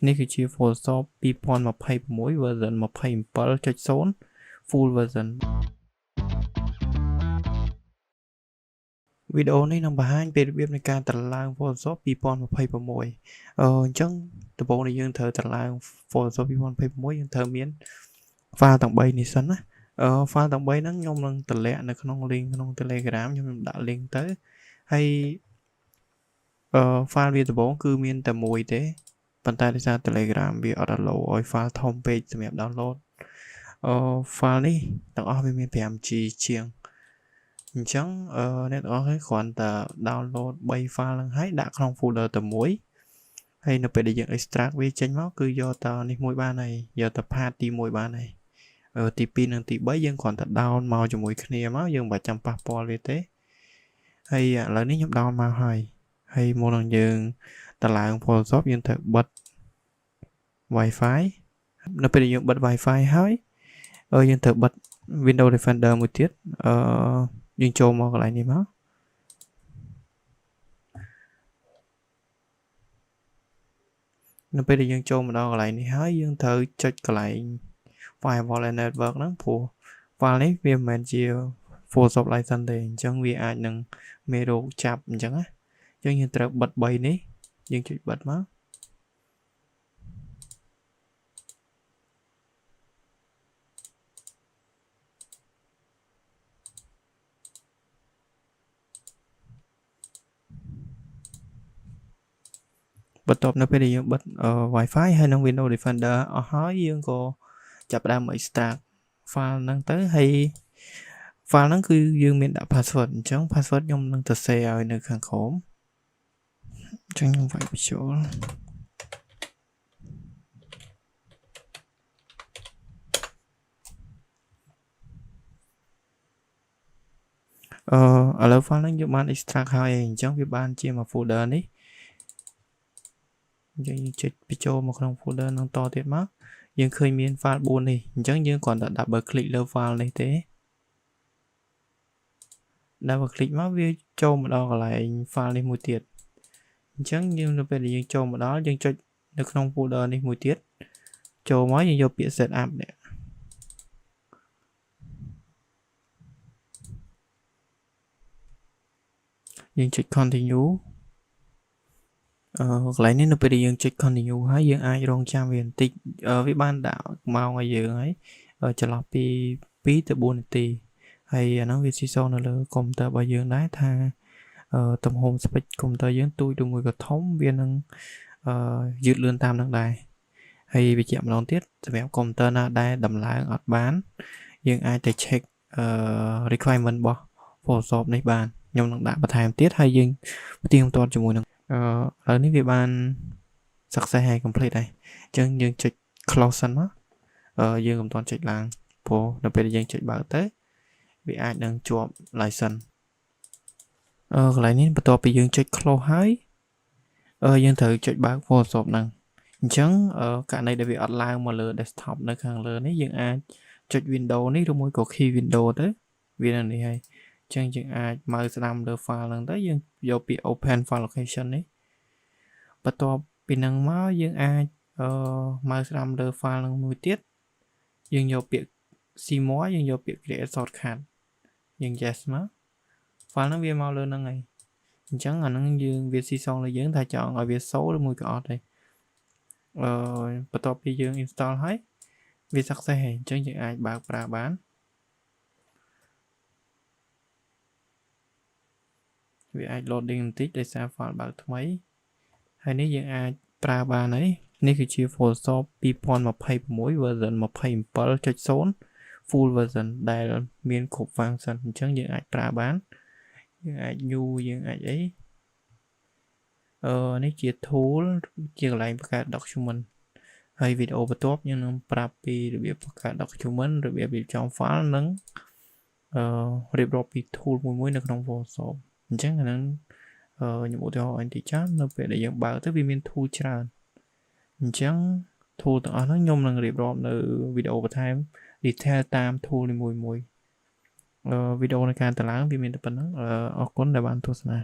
នេះគឺជា Photoshop 2026 version 27.0 full version វីដេអូនេះនឹងបង្ហាញពីរបៀបនៃការតម្លើង Photoshop 2026អញ្ចឹងដំបូងនេះយើងត្រូវតម្លើង Photoshop 2026យើងត្រូវមាន file ទាំង3នេះសិនណាfile ទាំង3ហ្នឹងខ្ញុំនឹងតម្លាក់នៅក្នុង link ក្នុង Telegram ខ្ញុំដាក់ link ទៅហើយ file វាដំបូងគឺមានតែមួយទេប៉ុន្តែដោយសារ Telegram វាអត់ allow ឲ្យ file ធំពេកសម្រាប់ download file នេះទាំងអស់វាមាន 5G ជាងអញ្ចឹងអ្នកទាំងអស់គ្រាន់តែ download 3 file ហ្នឹងហើយដាក់ក្នុង folder តែមួយហើយនៅពេលដែលយើង extract វាចេញមកគឺយកតនេះមួយបានហើយយកត path ទី1បានហើយទី2និងទី3យើងគ្រាន់តែ down មកជាមួយគ្នាមកយើងមិនបាច់ចាំប៉ះពាល់វាទេហើយឥឡូវនេះខ្ញុំ down មកហើយមុននឹងយើងតម្លើង Photoshop យើងត្រូវបិទ Wi-Fi នៅពេលដែលយើងបិទ Wi-Fi ហើយយើងត្រូវបិទ Windows Defender មួយទៀតយើងចូលមកកន្លែងនេះមកនៅពេលដែលយើងចូលមកដល់កន្លែងនេះហើយយើងត្រូវចុចកន្លែង Firewall and Network ហ្នឹងព្រោះ file នេះវាមិនមែនជា Photoshop license ទេអញ្ចឹងវាអាចនឹងមេរោគចាប់អញ្ចឹងណាយើងត្រូវបិទ3នេះយើងចុចបិទមកបន្ទាប់នៅពេលដែលយើងបិទ Wi-Fi ហើយនឹង Windows Defender អស់ហើយយើងក៏ចាប់ផ្ដើម extract file ហ្នឹងទៅហើយ file ហ្នឹងគឺយើងមានដាក់ password អញ្ចឹង password ខ្ញុំនឹងទៅ share ឲ្យនៅខាងក្រោមអញ្ចឹងខ្ញុំវាយបញ្ចូលឥឡូវ file ហ្នឹងយើងបាន extract ហើយអញ្ចឹងវាបានជាមក folder នេះយើងចុចបញ្ចូលមកក្នុង folder ហ្នឹងតទៀតមកយើងឃើញមាន file 4នេះអញ្ចឹងយើងគ្រាន់តែ double click លើ file នេះទេ double click មកវាចូលមកដល់កន្លែង file នេះមួយទៀតអញ្ចឹងយើងនៅពេលដែលយើងចូលមកដល់យើងចុចនៅក្នុង folder នេះមួយទៀតចូលមកយើងយកពាក្យ setup នេះយើងចុច continue កន្លែងនេះនៅពេលដែលយើងចុច continue ហើយយើងអាចរងចាំវាបន្តិចវាបានដាក់ម៉ោងឲ្យយើងហើយចន្លោះពី2ទៅ4នាទីហើយអាហ្នឹងវាស៊ីសងនៅលើកុំព្យូទ័ររបស់យើងដែរថាទំហំ space កុំព្យូទ័រយើងទូចឬមួយក៏ធំវានឹងយឺតលឿនតាមនឹងដែរហើយបញ្ជាក់ម្ដងទៀតសម្រាប់កុំព្យូទ័រណាដែលតម្លើងអត់បានយើងអាចទៅ check requirement របស់ Photoshop នេះបានខ្ញុំនឹងដាក់បន្ថែមទៀតហើយយើងផ្ទៀងផ្ទាត់ជាមួយនឹងឥឡូវនេះវាបាន success ហើយ complete ហើយអញ្ចឹងយើងចុច close សិនមកយើងមិនទាន់ចុចឡើងព្រោះនៅពេលយើងចុចបើកទៅវាអាចនឹងជាប់ license កន្លែងនេះបន្ទាប់ពីយើងចុច close ហើយយើងត្រូវចុចបើក Photoshop ហ្នឹងអញ្ចឹងករណីដែលវាអត់ឡើងមកលើ desktop នៅខាងលើនេះយើងអាចចុច window នេះឬមួយក៏ key window ទៅវានៅនេះហើយអញ្ចឹងយើងអាចម៉ៅស្ដាំលើ file ហ្នឹងទៅយើងយកពាក្យ open file location នេះបន្ទាប់ពីហ្នឹងមកយើងអាចម៉ៅស្ដាំលើ file ហ្នឹងមួយទៀតយើងយកពាក្យ see more យើងយកពាក្យ create shortcut យើង yes មក file ហ្នឹងវាមកលើហ្នឹងហើយអញ្ចឹងអាហ្នឹងយើងវាស៊ីសងលើយើងថាចង់ឲ្យវាសូឬមួយក៏អត់ទេបន្ទាប់ពីយើង install ហើយវា success ហើយអញ្ចឹងយើងអាចបើកប្រើបានវាអាច loading បន្តិចដោយសារ file បើកថ្មីហើយនេះយើងអាចប្រើបានហើយនេះគឺជា Photoshop 2026 version 27.0 full version ដែលមានគ្រប់ function អញ្ចឹងយើងអាចប្រើបានយើងអាច new យើងអាចអីនេះជា tool ជាកន្លែងបង្កើត document ហើយវីដេអូបន្ទាប់យើងនឹងប្រាប់ពីរបៀបបង្កើត document របៀបរៀបចំ file និងរៀបរាប់ពី tool មួយនៅក្នុង Photoshop អញ្ចឹងអាហ្នឹងខ្ញុំឧទាហរណ៍ឲ្យតិចចានៅពេលដែលយើងបើកទៅវាមាន tool ច្រើនអញ្ចឹង tool ទាំងអស់ហ្នឹងខ្ញុំនឹងរៀបរាប់នៅវីដេអូបន្ថែម detail តាម tool នីមួយៗវីដេអូនៃការតម្លើងវាមានតែប៉ុណ្្នឹងអរគុណដែលបានទស្សនា